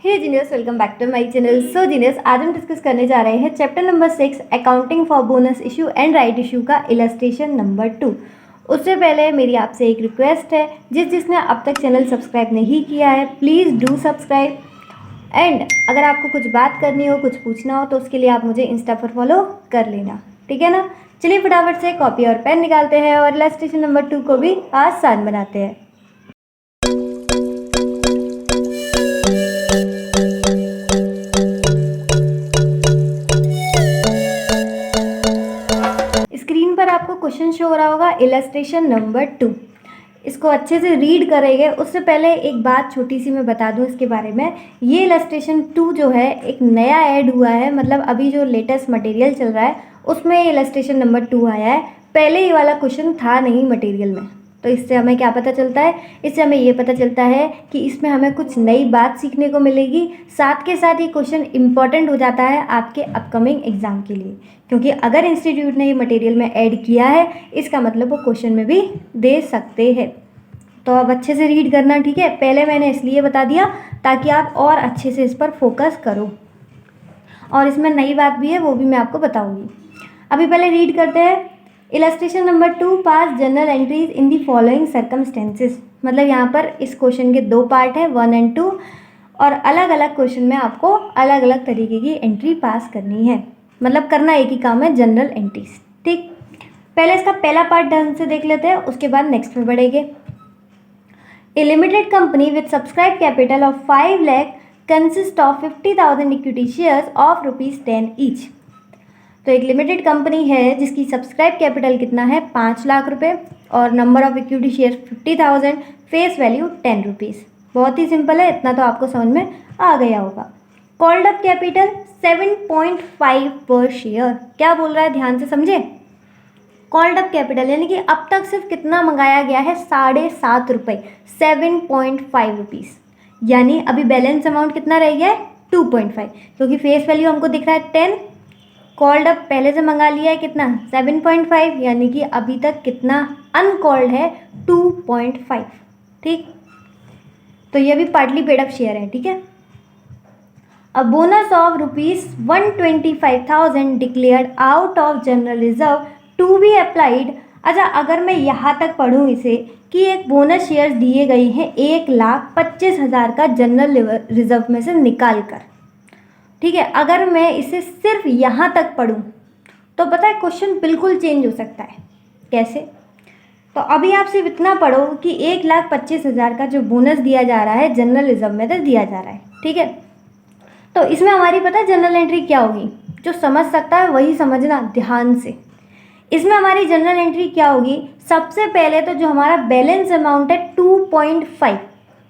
Hey genius, welcome back to my channel. So genius, आज हम discuss करने जा रहे हैं chapter number 6 accounting for bonus issue and right issue का इलस्ट्रेशन नंबर 2। उससे पहले मेरी आपसे एक रिक्वेस्ट है, जिसने अब तक चैनल सब्सक्राइब नहीं किया है प्लीज़ डू सब्सक्राइब। एंड अगर आपको कुछ बात करनी हो, कुछ पूछना हो तो उसके लिए आप मुझे इंस्टा पर फॉलो कर लेना, ठीक है ना। चलिए फटाफट से कॉपी और पेन निकालते हैं और इलस्ट्रेशन नंबर 2 को भी आसान बनाते हैं। स्क्रीन पर आपको क्वेश्चन शो हो रहा होगा इलस्ट्रेशन नंबर 2। इसको अच्छे से रीड करेंगे। उससे पहले एक बात छोटी सी मैं बता दूं इसके बारे में। ये इलस्ट्रेशन 2 जो है एक नया ऐड हुआ है, मतलब अभी जो लेटेस्ट मटेरियल चल रहा है उसमें इलस्ट्रेशन नंबर 2 आया है। पहले ये वाला क्वेश्चन था नहीं मटेरियल में। तो इससे हमें क्या पता चलता है? इससे हमें ये पता चलता है कि इसमें हमें कुछ नई बात सीखने को मिलेगी। साथ के साथ ये क्वेश्चन इम्पॉर्टेंट हो जाता है आपके अपकमिंग एग्जाम के लिए, क्योंकि अगर इंस्टीट्यूट ने ये मटेरियल में ऐड किया है इसका मतलब वो क्वेश्चन में भी दे सकते हैं। तो अब अच्छे से रीड करना, ठीक है। पहले मैंने इसलिए बता दिया ताकि आप और अच्छे से इस पर फोकस करो, और इसमें नई बात भी है वो भी मैं आपको बताऊंगी। अभी पहले रीड करते हैं। Illustration number 2 pass general entries in the following circumstances. मतलब यहाँ पर इस क्वेश्चन के दो पार्ट हैं, 1 और 2, और अलग अलग क्वेश्चन में आपको अलग अलग तरीके की एंट्री पास करनी है। मतलब करना एक ही काम है, जनरल एंट्रीज, ठीक। पहले इसका पहला पार्ट ढंग से देख लेते हैं, उसके बाद नेक्स्ट में बढ़ेंगे। A limited company with subscribe capital of 5 lakh consist of 50,000 equity shares of ₹10 each. तो एक लिमिटेड कंपनी है जिसकी सब्सक्राइब कैपिटल कितना है, 5 लाख रुपए, और number of equity share 50,000, face value 10 rupees. बहुत ही सिंपल है, इतना तो आपको समझ में आ गया होगा। कॉल्ड अप कैपिटल 7.5 पर शेयर। क्या बोल रहा है, ध्यान से समझे। कॉल्ड अप कैपिटल यानी कि अब तक सिर्फ कितना मंगाया गया है, 7.5 रुपये, 7.5 रुपीज़। यानी अभी बैलेंस अमाउंट कितना रह गया है, 2.5, क्योंकि फेस वैल्यू हमको दिख रहा है 10। कॉल्ड अप पहले से मंगा लिया है कितना, 7.5, यानी कि अभी तक कितना अनकॉल्ड है, 2.5, ठीक। तो ये भी पार्टली पेड अप शेयर है, ठीक है। A bonus of ₹125,000 declared out of general reserve to be applied. अच्छा, अगर मैं यहाँ तक पढ़ूँ इसे कि एक बोनस शेयर्स दिए गए हैं 1,25,000 का जनरल रिजर्व में से निकाल कर, ठीक है। अगर मैं इसे सिर्फ यहाँ तक पढ़ूँ तो पता है क्वेश्चन बिल्कुल चेंज हो सकता है। कैसे? तो अभी आप सिर्फ इतना पढ़ो कि 1,25,000 का जो बोनस दिया जा रहा है जनरल रिजर्व में तो दिया जा रहा है, ठीक है। तो इसमें हमारी पता है जनरल एंट्री क्या होगी, जो समझ सकता है वही समझना ध्यान से। इसमें हमारी जनरल एंट्री क्या होगी, सबसे पहले तो जो हमारा बैलेंस अमाउंट है 2.5,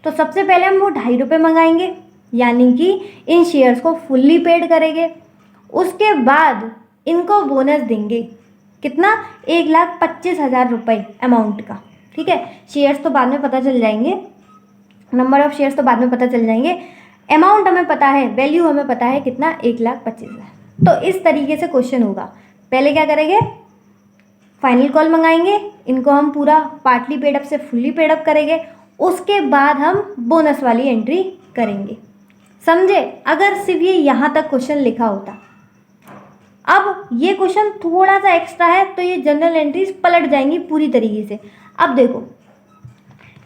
तो सबसे पहले हम वो ₹2.5 मंगाएंगे, यानी कि इन शेयर्स को फुल्ली पेड करेंगे। उसके बाद इनको बोनस देंगे, कितना, 1,25,000 रुपये अमाउंट का, ठीक है। शेयर्स तो बाद में पता चल जाएंगे, नंबर ऑफ शेयर्स तो बाद में पता चल जाएंगे, अमाउंट हमें पता है, वैल्यू हमें पता है कितना, 1,25,000। तो इस तरीके से क्वेश्चन होगा। पहले क्या करेंगे, फाइनल कॉल मंगाएंगे, इनको हम पूरा पार्टली पेड अप से फुल्ली पेड अप करेंगे, उसके बाद हम बोनस वाली एंट्री करेंगे। समझे? अगर सिर्फ ये यहाँ तक क्वेश्चन लिखा होता। अब ये क्वेश्चन थोड़ा सा एक्स्ट्रा है तो ये जनरल एंट्रीज पलट जाएंगी पूरी तरीके से। अब देखो,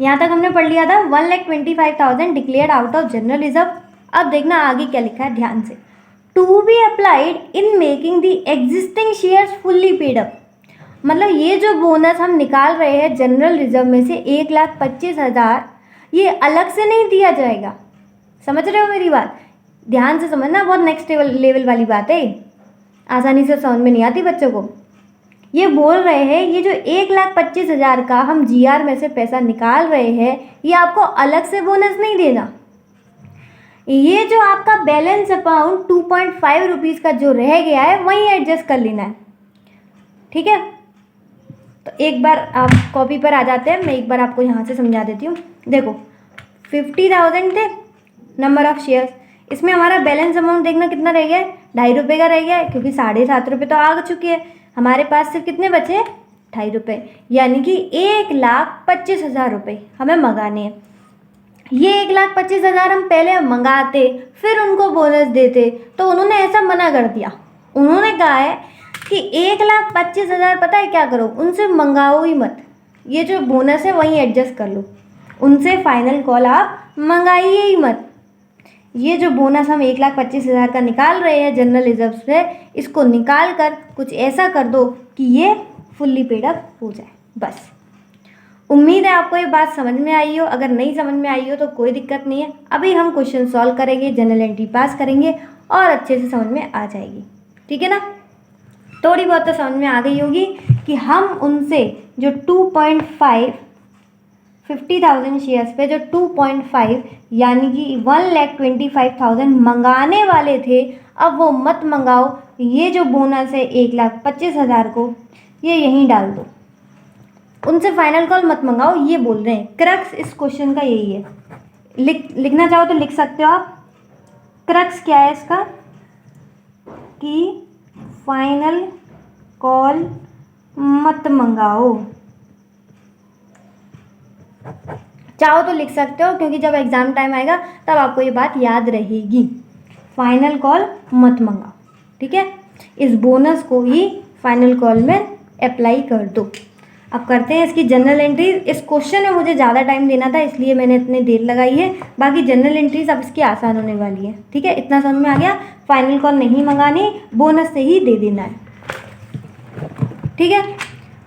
यहाँ तक हमने पढ़ लिया था 1,25,000 declared out of general reserve. अब देखना आगे क्या लिखा है, ध्यान से। To be applied in making the existing shares fully paid up. मतलब ये जो बोनस हम निकाल रहे हैं जनरल रिजर्व में से 1,25,000, ये अलग से नहीं दिया जाएगा। समझ रहे हो मेरी बात? ध्यान से समझना, बहुत नेक्स्ट लेवल वाली बात है, आसानी से समझ में नहीं आती बच्चों को। ये बोल रहे हैं ये जो 1,25,000 का हम जीआर में से पैसा निकाल रहे हैं, ये आपको अलग से बोनस नहीं देना। ये जो आपका बैलेंस अमाउंट 2.5 रुपीज़ का जो रह गया है वहीं एडजस्ट कर लेना है, ठीक है। तो एक बार आप कॉपी पर आ जाते हैं, मैं एक बार आपको यहाँ से समझा देती हूँ। देखो 50,000 थे नंबर ऑफ शेयर्स, इसमें हमारा बैलेंस अमाउंट देखना कितना रह गया है, ₹2.5 का रह गया है, क्योंकि 7.5 रुपये तो आ चुके हैं। हमारे पास सिर्फ कितने बचे, ₹2.5, यानी कि 1,25,000 रुपये हमें मंगाने हैं। ये 1,25,000 हम पहले मंगाते फिर उनको बोनस देते, तो उन्होंने ऐसा मना कर दिया। उन्होंने कहा है कि 1,25,000 पता है क्या करो, उनसे मंगाओ ही मत, ये जो बोनस है वहीं एडजस्ट कर लो, उनसे फाइनल कॉल आप मंगाइए ही मत। ये जो बोनस हम 1,25,000 का निकाल रहे हैं जनरल रिजर्व से, इसको निकाल कर कुछ ऐसा कर दो कि ये फुल्ली पेड अप हो जाए बस। उम्मीद है आपको ये बात समझ में आई हो। अगर नहीं समझ में आई हो तो कोई दिक्कत नहीं है, अभी हम क्वेश्चन सॉल्व करेंगे, जनरल एंट्री पास करेंगे और अच्छे से समझ में आ जाएगी। ठीक है ना, थोड़ी बहुत तो समझ में आ गई होगी कि हम उनसे जो 2.5 50,000 शेयर्स पे जो 2.5 यानी कि 1,25,000 मंगाने वाले थे, अब वो मत मंगाओ। ये जो बोनस है 1,25,000 को, ये यहीं डाल दो, उनसे फाइनल कॉल मत मंगाओ, ये बोल रहे हैं। क्रक्स इस क्वेश्चन का यही है। लिखना चाहो तो लिख सकते हो आप। क्रक्स क्या है इसका कि फाइनल कॉल मत मंगाओ। चाहो तो लिख सकते हो, क्योंकि जब एग्ज़ाम टाइम आएगा तब आपको ये बात याद रहेगी। फाइनल कॉल मत मंगाओ, ठीक है। इस बोनस को ही फाइनल कॉल में अप्लाई कर दो। अब करते हैं इसकी जनरल एंट्रीज। इस क्वेश्चन में मुझे ज़्यादा टाइम देना था, इसलिए मैंने इतनी देर लगाई है। बाकी जनरल एंट्रीज अब इसकी आसान होने वाली है। ठीक है, इतना समझ में आ गया। फाइनल कॉल नहीं मंगानी, बोनस से ही दे देना है। ठीक है,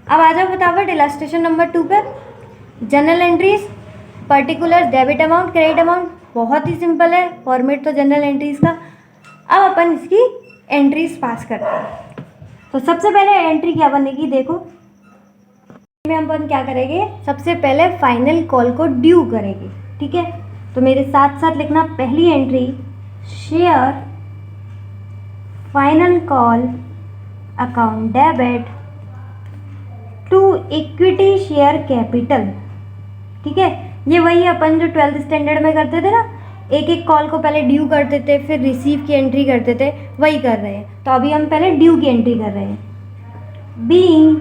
अब आ जाओ फटाफट इलस्ट्रेशन नंबर 2 पर। General entries, particular, debit amount, credit amount, बहुत ही सिंपल है फॉर्मेट तो जनरल एंट्रीज का। अब अपन इसकी एंट्रीज पास करते हैं। तो सबसे पहले एंट्री क्या बनेगी, देखो में अपन क्या करेंगे, सबसे पहले फाइनल कॉल को ड्यू करेंगे। ठीक है, तो मेरे साथ साथ लिखना, पहली entry share final call account debit to equity share capital. ठीक है, ये वही अपन जो 12th स्टैंडर्ड में करते थे ना, एक एक कॉल को पहले ड्यू करते थे फिर रिसीव की एंट्री करते थे, वही कर रहे हैं। तो अभी हम पहले ड्यू की एंट्री कर रहे हैं। Being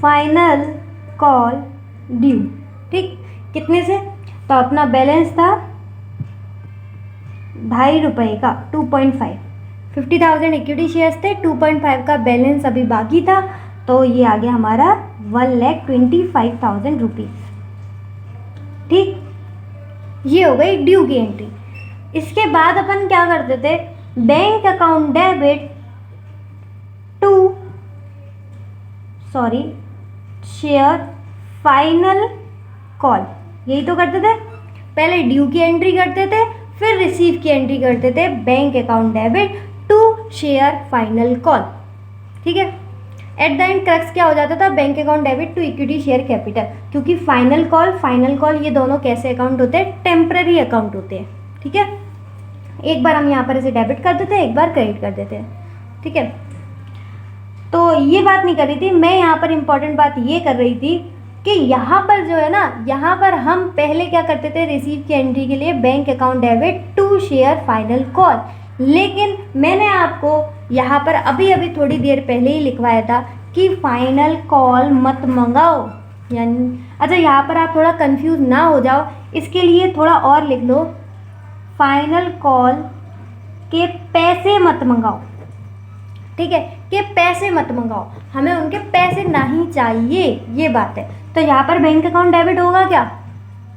final call due. ठीक, कितने से, तो अपना बैलेंस था ₹2.5 का, 2.5, 50,000 इक्विटी शेयर्स थे, 2.5 का बैलेंस अभी बाकी था, तो ये आ गया हमारा 1,25,000 रुपीज़। ठीक, ये हो गई ड्यू की एंट्री। इसके बाद अपन क्या करते थे, bank account debit to share final call, यही तो करते थे। पहले ड्यू की एंट्री करते थे फिर रिसीव की एंट्री करते थे, bank account debit to share final call. ठीक है, एट द एंड क्रक्स क्या हो जाता था, bank account debit to equity share capital, क्योंकि फाइनल कॉल ये दोनों कैसे अकाउंट होते हैं, टेम्पररी अकाउंट होते हैं। ठीक है, एक बार हम यहाँ पर इसे डेबिट कर देते हैं, एक बार क्रेडिट कर देते हैं। ठीक है, तो ये बात नहीं कर रही थी मैं, यहाँ पर इंपॉर्टेंट बात ये कर रही थी कि यहाँ पर जो है ना, यहाँ पर हम पहले क्या करते थे, रिसीव की एंट्री के लिए bank account debit to share final call, लेकिन मैंने आपको यहाँ पर अभी अभी थोड़ी देर पहले ही लिखवाया था कि फाइनल कॉल मत मंगाओ। यानी अच्छा, यहाँ पर आप थोड़ा कंफ्यूज ना हो जाओ, इसके लिए थोड़ा और लिख लो, फाइनल कॉल के पैसे मत मंगाओ। ठीक है, कि पैसे मत मंगाओ, हमें उनके पैसे नहीं चाहिए, ये बात है। तो यहाँ पर बैंक अकाउंट डेबिट होगा क्या,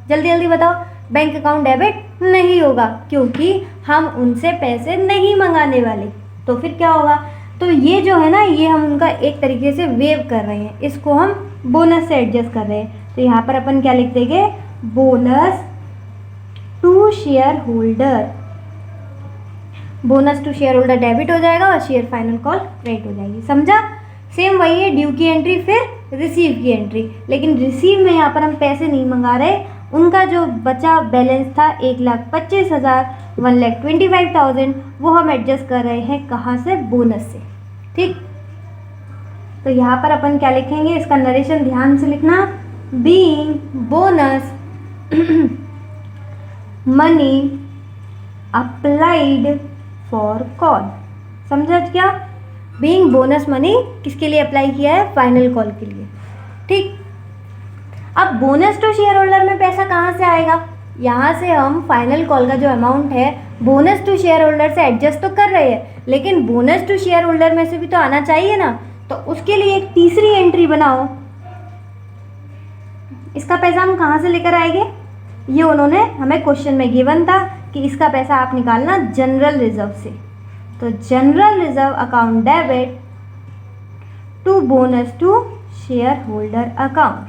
जल्दी जल्दी बताओ। बैंक अकाउंट डेबिट नहीं होगा, क्योंकि हम उनसे पैसे नहीं मंगाने वाले। तो फिर क्या होगा, तो ये जो है ना, ये हम उनका एक तरीके से वेव कर रहे हैं, इसको हम बोनस से एडजस्ट कर रहे हैं। तो यहाँ पर अपन क्या लिख देंगे, bonus to shareholder. Bonus to shareholder debit हो जाएगा और शेयर फाइनल कॉल क्रेडिट हो जाएगी। समझा, सेम वही है, ड्यू की एंट्री फिर रिसीव की एंट्री, लेकिन रिसीव में यहाँ पर हम पैसे नहीं मंगा रहे, उनका जो बचा बैलेंस था 1,25,000, 1,25,000, वो हम एडजस्ट कर रहे हैं कहाँ से, बोनस से। ठीक, तो यहाँ पर अपन क्या लिखेंगे, इसका नरेशन ध्यान से लिखना, being bonus money applied for call. समझा क्या, बीइंग बोनस मनी किसके लिए अप्लाई किया है, फाइनल कॉल के लिए। ठीक, अब बोनस टू शेयर होल्डर में पैसा कहाँ से आएगा? यहाँ से हम फाइनल कॉल का जो अमाउंट है बोनस टू शेयर होल्डर से एडजस्ट तो कर रहे हैं, लेकिन बोनस टू शेयर होल्डर में से भी तो आना चाहिए ना। तो उसके लिए एक तीसरी एंट्री बनाओ। इसका पैसा हम कहाँ से लेकर आएंगे? ये उन्होंने हमें क्वेश्चन में गिवन था कि इसका पैसा आप निकालना जनरल रिजर्व से। तो general reserve account debit to bonus to shareholder account,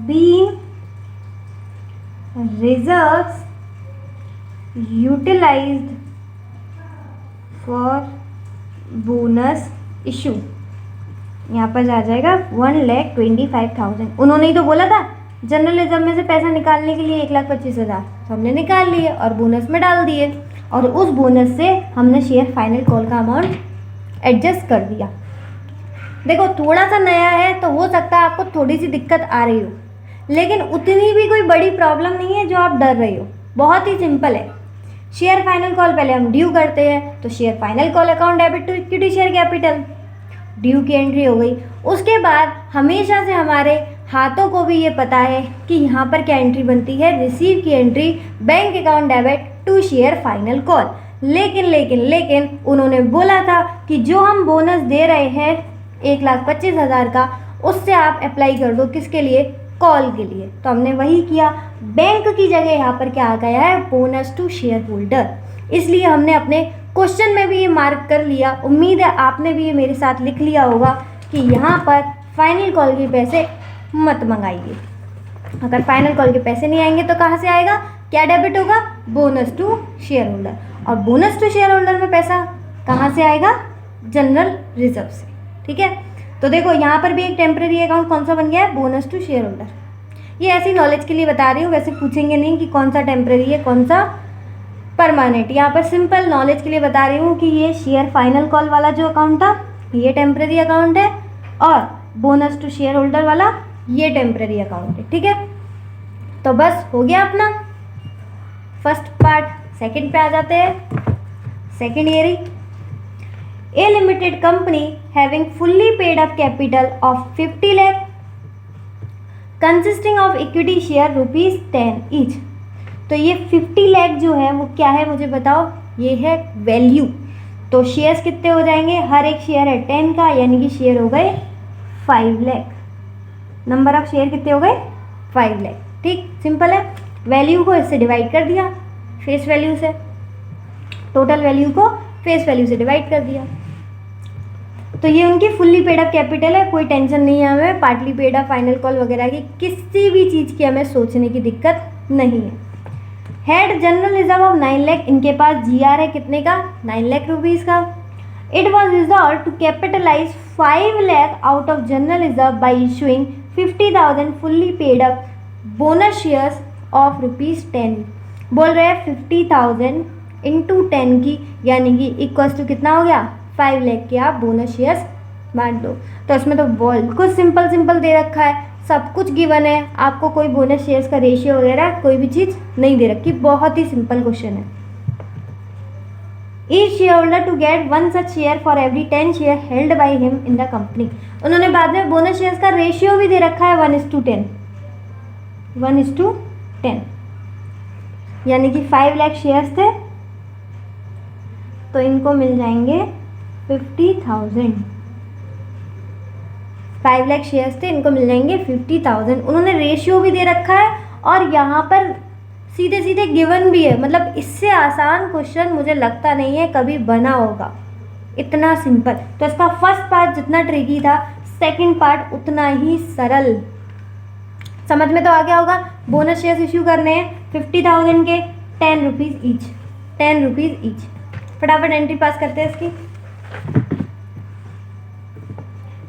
being reserves utilized for bonus issue। यहाँ पर आ जाएगा 1,25,000। उन्होंने ही तो बोला था जनरल रिजर्व में से पैसा निकालने के लिए 1,25,000, तो हमने निकाल लिए और बोनस में डाल दिए, और उस बोनस से हमने शेयर फाइनल कॉल का अमाउंट एडजस्ट कर दिया। देखो थोड़ा सा नया है तो हो सकता है आपको थोड़ी सी दिक्कत आ रही हो, लेकिन उतनी भी कोई बड़ी प्रॉब्लम नहीं है जो आप डर रही हो। बहुत ही सिंपल है। शेयर फाइनल कॉल पहले हम ड्यू करते हैं, तो share final call account debit to equity share capital, due की एंट्री हो गई। उसके बाद हमेशा से हमारे हाथों को भी ये पता है कि यहाँ पर क्या एंट्री बनती है, रिसीव की entry bank account debit to share final call. लेकिन उन्होंने बोला था कि जो हम बोनस दे रहे हैं 1,25,000 का, उससे आप अप्लाई कर दो किसके लिए? कॉल के लिए। तो हमने वही किया। बैंक की जगह यहाँ पर क्या आ गया है? Bonus to shareholder. इसलिए हमने अपने क्वेश्चन में भी ये मार्क कर लिया। उम्मीद है आपने भी ये मेरे साथ लिख लिया होगा कि यहाँ पर फाइनल कॉल के पैसे मत मंगाइए। अगर फाइनल कॉल के पैसे नहीं आएंगे तो कहाँ से आएगा? क्या डेबिट होगा? Bonus to shareholder. और बोनस टू शेयर होल्डर में पैसा कहाँ से आएगा? जनरल रिजर्व से। ठीक है, तो देखो यहाँ पर भी एक टेम्परेरी अकाउंट कौन सा बन गया है? Bonus to shareholder. ये ऐसी नॉलेज के लिए बता रही हूँ, वैसे पूछेंगे नहीं कि कौन सा टेम्परेरी है कौन सा परमानेंट। यहाँ पर सिंपल नॉलेज के लिए बता रही हूँ कि ये शेयर फाइनल कॉल वाला जो अकाउंट था ये टेम्परेरी अकाउंट है, और बोनस टू शेयर होल्डर वाला ये टेम्परेरी अकाउंट है। ठीक है, तो बस हो गया अपना फर्स्ट पार्ट। सेकंड पे आ जाते हैं। सेकंड ये रही, A limited company having fully paid up capital of 50 lakh consisting of equity share ₹10 each। तो ये 50 लाख जो है वो क्या है मुझे बताओ? ये है वैल्यू। तो शेयर्स कितने हो जाएंगे? हर एक शेयर है 10 का, यानी कि शेयर हो गए 5 लाख। नंबर ऑफ शेयर कितने हो गए? 5 लाख। ठीक, सिंपल है। वैल्यू को इससे डिवाइड कर दिया, फेस वैल्यू से, टोटल वैल्यू को फेस वैल्यू से डिवाइड कर दिया। तो ये उनकी फुल्ली पेड अप कैपिटल है। कोई टेंशन नहीं है हमें partly paid up, final call वगैरह की किसी भी चीज़ की हमें सोचने की दिक्कत नहीं है। Head general reserve of 9 lakh, इनके पास जीआर है कितने का? 9 लाख रुपीज़ का। It was resolve to capitalize 5 lakh out of general reserve by issuing 50,000 fully paid up bonus shares of ₹10। बोल रहे हैं 50,000 इंटू 10 की, यानी कि इक्वल्स टू कितना हो गया? 5 लाख के आप बोनस शेयर्स बांट दो। तो इसमें तो बिल्कुल सिंपल दे रखा है, सब कुछ गिवन है। आपको कोई बोनस शेयर्स का रेशियो वगैरह कोई भी चीज़ नहीं दे रखी, बहुत ही सिंपल क्वेश्चन है। Each shareholder to get 1 such share for every 10 share held by him in the company. उन्होंने बाद में बोनस शेयर्स का रेशियो भी दे रखा है 1:10, 1:10, यानी कि 5 लाख शेयर्स थे तो इनको मिल जाएंगे 50,000। 5 लाख शेयर्स थे, इनको मिल जाएंगे 50,000। उन्होंने रेशियो भी दे रखा है और यहाँ पर सीधे गिवन भी है। मतलब इससे आसान क्वेश्चन मुझे लगता नहीं है कभी बना होगा, इतना सिंपल। तो इसका फर्स्ट पार्ट जितना ट्रिकी था, सेकंड पार्ट उतना ही सरल। समझ में तो आ गया होगा। बोनस शेयर्स इश्यू करने हैं 50,000 के, 10 रुपीज़ ईच, 10 रुपीज़ ईच। फटाफट एंट्री पास करते हैं इसकी।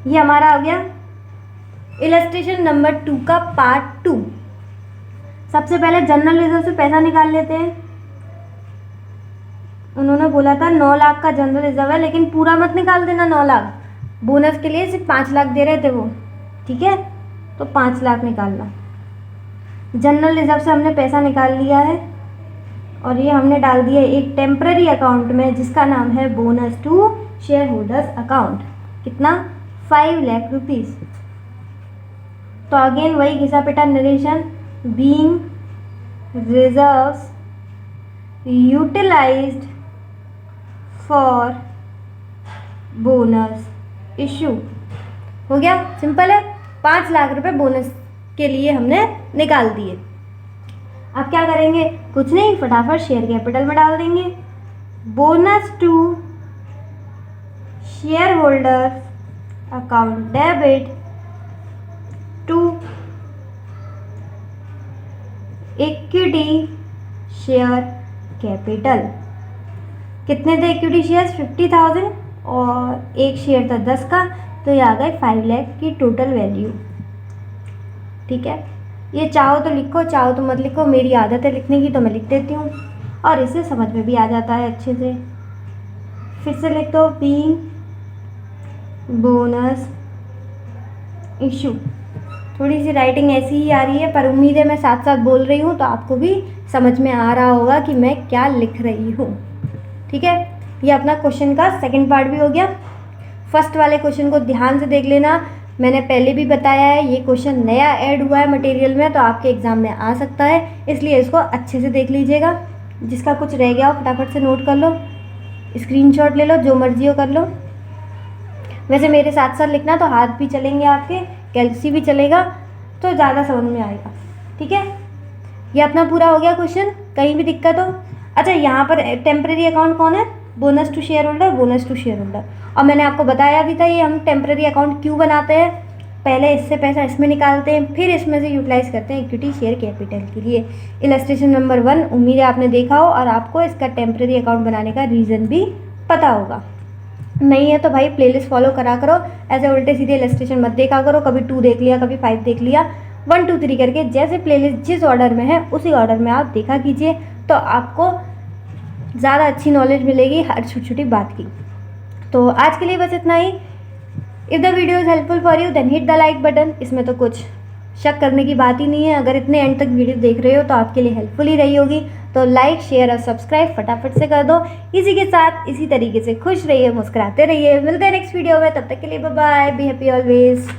ये हमारा आ गया इलस्ट्रेशन नंबर 2 का पार्ट 2। सबसे पहले जनरल रिजर्व से पैसा निकाल लेते हैं। उन्होंने बोला था 9 लाख का जनरल रिजर्व है, लेकिन पूरा मत निकाल देना 9 लाख, बोनस के लिए सिर्फ 5 लाख दे रहे थे वो। ठीक है, तो 5 लाख निकालना। जनरल रिजर्व से हमने पैसा निकाल लिया है और ये हमने डाल दिया एक टेम्पररी अकाउंट में जिसका नाम है bonus to shareholders account. कितना? 5 लाख रुपीज़। तो अगेन वही घिसा पिटा narration, being reserves utilized for bonus issue. हो गया, सिंपल है। 5 लाख रुपए बोनस के लिए हमने निकाल दिए। अब क्या करेंगे, कुछ नहीं, फटाफट शेयर कैपिटल में डाल देंगे। Bonus to shareholder account debit to equity share capital. कितने थे इक्विटी शेयर्स? 50,000 और एक शेयर था 10 का, तो ये आ गए 5 लाख की टोटल वैल्यू। ठीक है, ये चाहो तो लिखो, चाहो तो मत लिखो, मेरी आदत है लिखने की तो मैं लिख देती हूँ और इससे समझ में भी आ जाता है अच्छे से। फिर से लिख दो, बीइंग बोनस इशू। थोड़ी सी राइटिंग ऐसी ही आ रही है, पर उम्मीद है मैं साथ साथ बोल रही हूँ तो आपको भी समझ में आ रहा होगा कि मैं क्या लिख रही हूँ। ठीक है, ये अपना क्वेश्चन का सेकंड पार्ट भी हो गया। फर्स्ट वाले क्वेश्चन को ध्यान से देख लेना, मैंने पहले भी बताया है ये क्वेश्चन नया ऐड हुआ है मटेरियल में, तो आपके एग्ज़ाम में आ सकता है, इसलिए इसको अच्छे से देख लीजिएगा। जिसका कुछ रह गया हो फटाफट से नोट कर लो, स्क्रीनशॉट ले लो, जो मर्जी हो कर लो। वैसे मेरे साथ साथ लिखना तो हाथ भी चलेंगे आपके, कैलसी भी चलेगा, तो ज़्यादा समझ में आएगा। ठीक है, ये अपना पूरा हो गया क्वेश्चन, कहीं भी दिक्कत हो। अच्छा, यहाँ पर टेम्परेरी अकाउंट कौन है? Bonus to shareholder, bonus to shareholder. और मैंने आपको बताया भी था ये हम टेम्परेरी अकाउंट क्यों बनाते हैं, पहले इससे पैसा इसमें निकालते हैं, फिर इसमें से यूटिलाइज करते हैं इक्विटी शेयर कैपिटल के लिए। इलस्ट्रेशन नंबर 1 उम्मीद है आपने देखा हो और आपको इसका टेम्परेरी अकाउंट बनाने का रीज़न भी पता होगा। नहीं है तो भाई प्लेलिस्ट फॉलो करा करो, ऐसे उल्टे सीधे इलस्ट्रेशन मत देखा करो, कभी 2 देख लिया, कभी 5 देख लिया, 1 2 3 करके जैसे प्लेलिस्ट जिस ऑर्डर में है उसी ऑर्डर में आप देखा कीजिए, तो आपको ज़्यादा अच्छी नॉलेज मिलेगी हर छोटी छोटी बात की। तो आज के लिए बस इतना ही। If the video is helpful for you then hit the like button, इसमें तो कुछ शक करने की बात ही नहीं है। अगर इतने एंड तक वीडियो देख रहे हो तो आपके लिए हेल्पफुल ही रही होगी, तो लाइक शेयर और सब्सक्राइब फटाफट से कर दो। इसी के साथ इसी तरीके से खुश रहिए, मुस्कुराते रहिए। मिलते हैं नेक्स्ट वीडियो में, तब तक के लिए bye bye, be happy always.